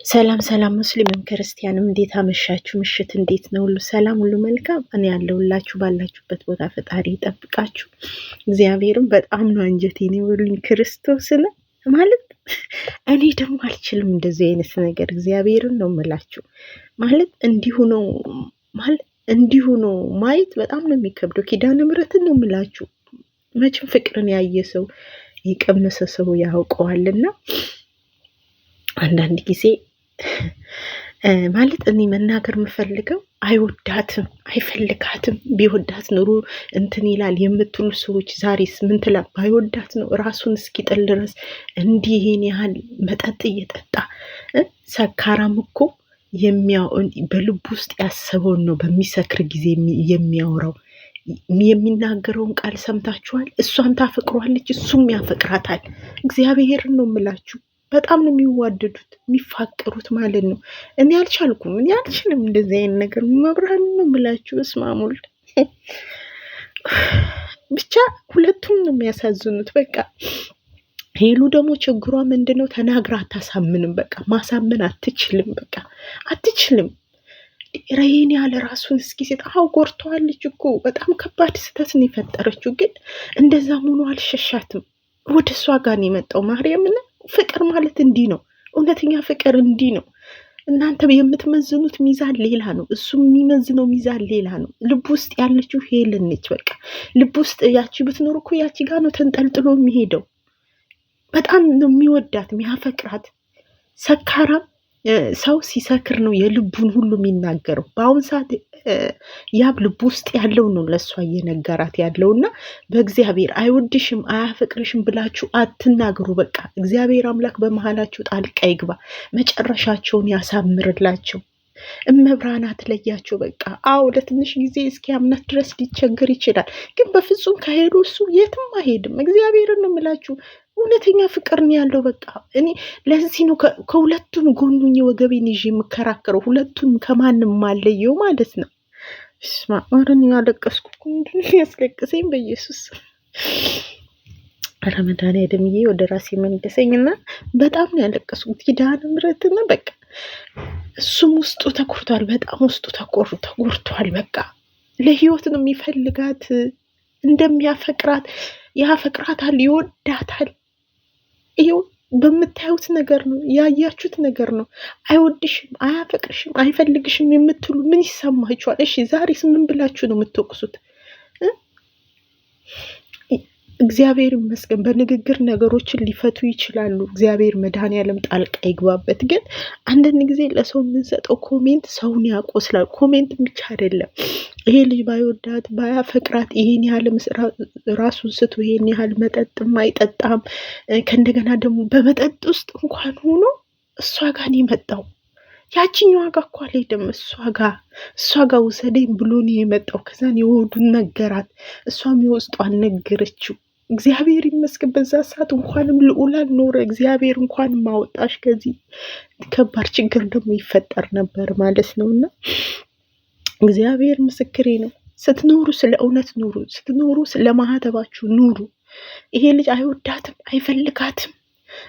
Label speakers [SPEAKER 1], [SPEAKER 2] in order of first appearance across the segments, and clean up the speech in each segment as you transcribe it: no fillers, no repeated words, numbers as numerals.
[SPEAKER 1] ሰላም ሰላም ሙስሊምም ክርስቲያንም እንዴት አመሻችሁ? ምሽት እንዴት ነው? ሁሉ ሰላም፣ ሁሉ መልካም። እኔ ያለሁላችሁ ባላችሁበት ቦታ ፈጣሪ ይጠብቃችሁ። እግዚአብሔርም በጣም ነው አንጀቴን የበሉኝ ክርስቶስን ማለት እኔ ደግሞ አልችልም እንደዚህ አይነት ነገር። እግዚአብሔርን ነው የምላችሁ ማለት እንዲሁ ነው ማየት በጣም ነው የሚከብደው። ኪዳነ ምሕረትን ነው የምላችሁ። መቼም ፍቅርን ያየ ሰው የቀመሰ ሰው ያውቀዋልና አንዳንድ ጊዜ ማለት እኔ መናገር የምፈልገው አይወዳትም፣ አይፈልጋትም። ቢወዳት ኑሮ እንትን ይላል የምትሉ ሰዎች ዛሬስ ምን ትላ? ባይወዳት ነው ራሱን እስኪጥል ድረስ እንዲህ ይሄን ያህል መጠጥ እየጠጣ ሰካራም እኮ በልቡ ውስጥ ያሰበውን ነው በሚሰክር ጊዜ የሚያወራው። የሚናገረውን ቃል ሰምታችኋል? እሷም ታፈቅሯለች፣ እሱም ያፈቅራታል። እግዚአብሔርን ነው የምላችሁ። በጣም ነው የሚዋደዱት የሚፋቀሩት ማለት ነው። እኔ አልቻልኩም፣ እኔ አልችልም እንደዚህ አይነት ነገር። መብርሃን ነው የምላችሁ። እስማሙል ብቻ ሁለቱም ነው የሚያሳዝኑት። በቃ ሄሉ ደግሞ ችግሯ ምንድን ነው? ተናግራ አታሳምንም። በቃ ማሳመን አትችልም። በቃ አትችልም። ረይን ያለ ራሱን እስኪ ሴት ጎርተዋለች እኮ በጣም ከባድ ስህተት ነው የፈጠረችው። ግን እንደዛም ሆኖ አልሸሻትም። ወደ እሷ ጋር ነው የመጣው። ማርያምን ፍቅር ማለት እንዲህ ነው። እውነተኛ ፍቅር እንዲህ ነው። እናንተ የምትመዝኑት ሚዛን ሌላ ነው፣ እሱ የሚመዝነው ሚዛን ሌላ ነው። ልብ ውስጥ ያለችው ሄለን ነች። በቃ ልብ ውስጥ ያቺ ብትኖር እኮ ያቺ ጋር ነው ተንጠልጥሎ የሚሄደው። በጣም ነው የሚወዳት የሚያፈቅራት። ሰካራም ሰው ሲሰክር ነው የልቡን ሁሉ የሚናገረው። በአሁን ሰዓት ያብ ልብ ውስጥ ያለው ነው ለእሷ እየነገራት ያለውና በእግዚአብሔር አይወድሽም አያፈቅርሽም ብላችሁ አትናገሩ። በቃ እግዚአብሔር አምላክ በመሀላችሁ ጣልቃ ይግባ፣ መጨረሻቸውን ያሳምርላቸው። እመብርሃን አትለያቸው። በቃ አዎ ለትንሽ ጊዜ እስኪያምናት ድረስ ሊቸገር ይችላል፣ ግን በፍጹም ከሄዱ እሱ የትም አይሄድም። እግዚአብሔርን ነው የምላችሁ። እውነተኛ ፍቅር ነው ያለው። በቃ እኔ ለዚህ ነው ከሁለቱም ጎኑኝ ወገቤን ይዤ የምከራከረው፣ ሁለቱም ከማንም ማለየው ማለት ነው። ስማ ማረን ያለቀስኩ ምንድን ያስለቅሰኝ በኢየሱስ ረመዳን ያደምዬ ወደ ራሴ መልሰኝና በጣም ነው ያለቀስኩት። ኪዳነ ምሕረትና በቃ እሱም ውስጡ ተጎድቷል። በጣም ውስጡ ተጎድቷል። በቃ ለህይወት ነው የሚፈልጋት፣ እንደሚያፈቅራት ያፈቅራታል፣ ይወዳታል። ይኸው በምታዩት ነገር ነው፣ ያያችሁት ነገር ነው። አይወድሽም፣ አያፈቅርሽም፣ አይፈልግሽም የምትሉ ምን ይሰማችኋል? እሺ ዛሬስ ምን ብላችሁ ነው የምትወቅሱት? እግዚአብሔር ይመስገን በንግግር ነገሮችን ሊፈቱ ይችላሉ። እግዚአብሔር መድኃኔዓለም ጣልቃ ይግባበት። ግን አንዳንድ ጊዜ ለሰው የምንሰጠው ኮሜንት ሰውን ያቆስላል። ኮሜንት ብቻ አይደለም። ይሄ ልጅ ባይወዳት ባያፈቅራት ይሄን ያህል ራሱን ስቶ ይሄን ያህል መጠጥም አይጠጣም። ከእንደገና ደግሞ በመጠጥ ውስጥ እንኳን ሆኖ እሷ ጋር ነው የመጣው። ያቺኛዋ ጋር እኮ አልሄደም። እሷ ጋር ውሰደኝ ብሎ ነው የመጣው። ከዛን የወዱን ነገራት፣ እሷም የውስጧን ነገረችው። እግዚአብሔር ይመስገን በዛ ሰዓት እንኳንም ልዑላን ኖረ። እግዚአብሔር እንኳን ማወጣሽ ከዚህ ከባድ ችግር ደግሞ ይፈጠር ነበር ማለት ነው። እና እግዚአብሔር ምስክሬ ነው። ስትኖሩ ስለ እውነት ኑሩ፣ ስትኖሩ ስለ ማህተባችሁ ኑሩ። ይሄ ልጅ አይወዳትም አይፈልጋትም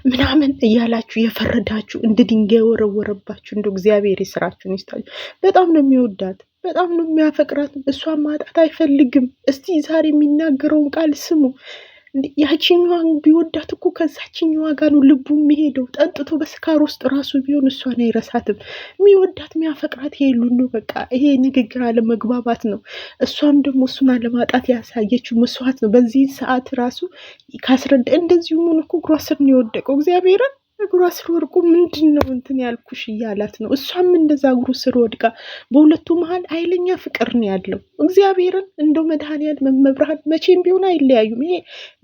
[SPEAKER 1] ምናምን እያላችሁ የፈረዳችሁ እንደ ድንጋይ ወረወረባችሁ። እንደ እግዚአብሔር የስራችሁን ይስጣችሁ። በጣም ነው የሚወዳት፣ በጣም ነው የሚያፈቅራት። እሷን ማጣት አይፈልግም። እስቲ ዛሬ የሚናገረውን ቃል ስሙ። ያቺኛዋን ቢወዳት እኮ ከዛችኛዋ ጋር ነው ልቡ የሚሄደው። ጠጥቶ በስካር ውስጥ ራሱ ቢሆን እሷን አይረሳትም። የሚወዳት የሚያፈቅራት ሄሉን ነው። በቃ ይሄ ንግግር አለመግባባት ነው። እሷም ደግሞ እሱን አለማጣት ያሳየችው መስዋዕት ነው። በዚህ ሰዓት ራሱ ካስረዳ እንደዚሁ ሆኖ እኮ እግሯ ስር ነው የወደቀው። እግዚአብሔርን እግሯ ስር ወድቆ ምንድን ነው እንትን ያልኩሽ እያላት ነው። እሷም እንደዛ እግሩ ስር ወድቃ በሁለቱ መሀል ኃይለኛ ፍቅር ነው ያለው። እግዚአብሔርን እንደው መድኃኔዓለም መብርሃን መቼም ቢሆን አይለያዩም። ይሄ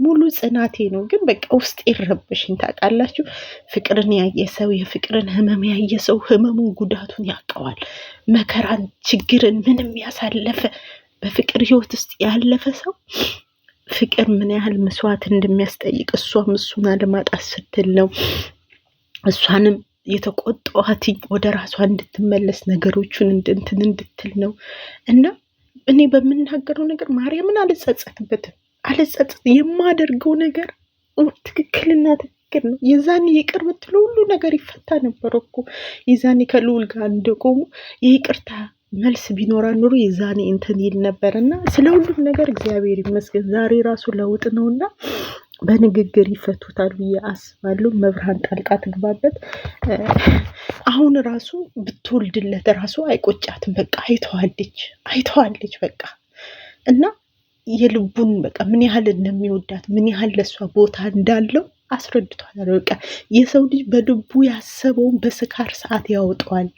[SPEAKER 1] ሙሉ ጽናቴ ነው። ግን በቃ ውስጥ ይረበሽኝ ታውቃላችሁ። ፍቅርን ያየ ሰው የፍቅርን ህመም ያየ ሰው ህመሙን ጉዳቱን ያውቀዋል። መከራን ችግርን ምንም ያሳለፈ በፍቅር ህይወት ውስጥ ያለፈ ሰው ፍቅር ምን ያህል መስዋዕት እንደሚያስጠይቅ እሷም እሱን አለማጣት ስትል ነው። እሷንም የተቆጣኋት ወደ ራሷ እንድትመለስ ነገሮቹን እንትን እንድትል ነው። እና እኔ በምናገረው ነገር ማርያምን አልጸጸትበትም። የማደርገው ነገር ትክክልና ትክክል ነው። የዛኔ ይቅር ብትሉ ሁሉ ነገር ይፈታ ነበር እኮ። የዛኔ ከልዑል ጋር እንደቆሙ የይቅርታ መልስ ቢኖራ ኑሮ የዛኔ እንትን ይል ነበር እና ስለ ሁሉም ነገር እግዚአብሔር ይመስገን ዛሬ ራሱ ለውጥ ነውና በንግግር ይፈቱታል ብዬ አስባለሁ። መብርሃን ጣልቃ ትግባበት። አሁን ራሱ ብትወልድለት ራሱ አይቆጫትም። በቃ አይተዋለች በቃ እና የልቡን በቃ ምን ያህል እንደሚወዳት ምን ያህል ለእሷ ቦታ እንዳለው አስረድቷል። በቃ የሰው ልጅ በልቡ ያሰበውን በስካር ሰዓት ያወጣዋል።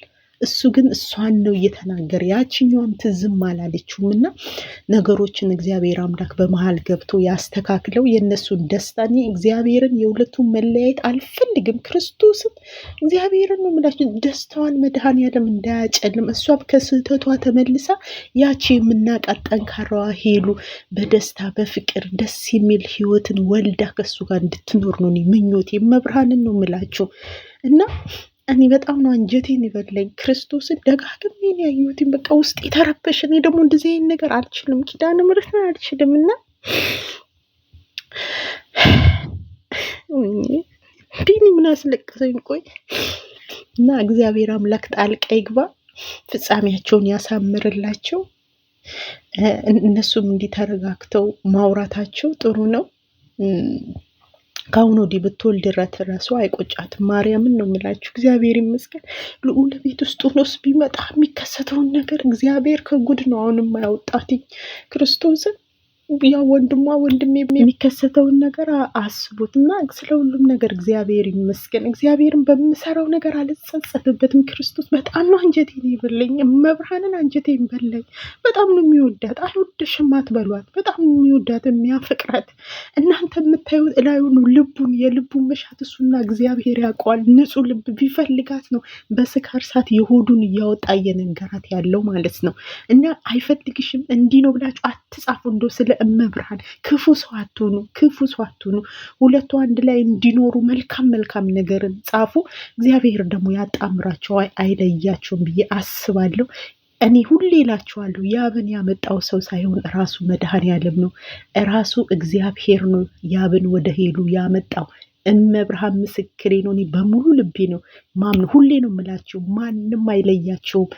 [SPEAKER 1] እሱ ግን እሷን ነው እየተናገረ። ያችኛዋም ትዝም አላለችውም እና ነገሮችን እግዚአብሔር አምላክ በመሀል ገብቶ ያስተካክለው የእነሱን ደስታ። እኔ እግዚአብሔርን የሁለቱን መለያየት አልፈልግም። ክርስቶስን እግዚአብሔርን ነው የምላቸው ደስታዋን መድኃኔዓለም እንዳያጨልም። እሷም ከስህተቷ ተመልሳ ያቺ የምናውቃት ጠንካራዋ ሄሉ በደስታ በፍቅር ደስ የሚል ህይወትን ወልዳ ከሱ ጋር እንድትኖር ነው ምኞቴ። መብርሃንን ነው የምላቸው እና እኔ በጣም ነው አንጀቴን ይበለኝ። ክርስቶስን ደጋግሜ ነው ያየሁት። በቃ ውስጥ የተረበሽ። እኔ ደግሞ እንደዚህ አይነት ነገር አልችልም። ኪዳነ ምሕረት አልችልም እና ቢኒ ምን አስለቀሰኝ? ቆይ እና እግዚአብሔር አምላክ ጣልቃ ይግባ፣ ፍጻሜያቸውን ያሳምርላቸው። እነሱም እንዲተረጋግተው ማውራታቸው ጥሩ ነው። ከአሁን ወዲህ ብትወልድ ራሱ አይቆጫትም። ማርያምን ነው የምላችሁ። እግዚአብሔር ይመስገን። ልዑል ቤት ውስጥ ሆኖስ ቢመጣ የሚከሰተውን ነገር እግዚአብሔር ከጉድ ነው አሁንም አያወጣትኝ ክርስቶስን። ያው ወንድሜ የሚከሰተውን ነገር አስቡት እና ስለ ሁሉም ነገር እግዚአብሔር ይመስገን። እግዚአብሔርን በምሰራው ነገር አልጸጸትበትም። ክርስቶስ በጣም ነው አንጀቴን ይበለኝ። መብርሃንን አንጀቴን በለኝ። በጣም ነው የሚወዳት። አይወደሽም አትበሏት። በጣም ነው የሚወዳት የሚያፈቅራት። እናንተ የምታዩት እላዩ ነው ልቡን፣ የልቡን መሻት እሱና እግዚአብሔር ያውቀዋል። ንጹሕ ልብ ቢፈልጋት ነው በስካር ሰዓት የሆዱን እያወጣ እየነገራት ያለው ማለት ነው። እና አይፈልግሽም እንዲህ ነው ብላችሁ አትጻፉ። እንደው ስለ እመብርሃን ክፉ ሰው አትሆኑ። ሁለቱ አንድ ላይ እንዲኖሩ መልካም ነገርን ጻፉ። እግዚአብሔር ደግሞ ያጣምራቸው አይለያቸውም ብዬ አስባለሁ። እኔ ሁሌ እላችኋለሁ ያብን ያመጣው ሰው ሳይሆን ራሱ መድኃኔዓለም ነው። ራሱ እግዚአብሔር ነው ያብን ወደ ሄሉ ያመጣው። እመብርሃን ምስክሬ ነው። እኔ በሙሉ ልቤ ነው ማምን። ሁሌ ነው የምላችሁ፣ ማንም አይለያቸውም።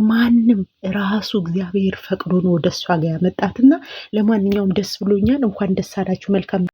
[SPEAKER 1] ማንም ራሱ እግዚአብሔር ፈቅዶ ነው ወደ እሷ ጋር ያመጣትና ለማንኛውም ደስ ብሎኛል። እንኳን ደስ አላችሁ። መልካም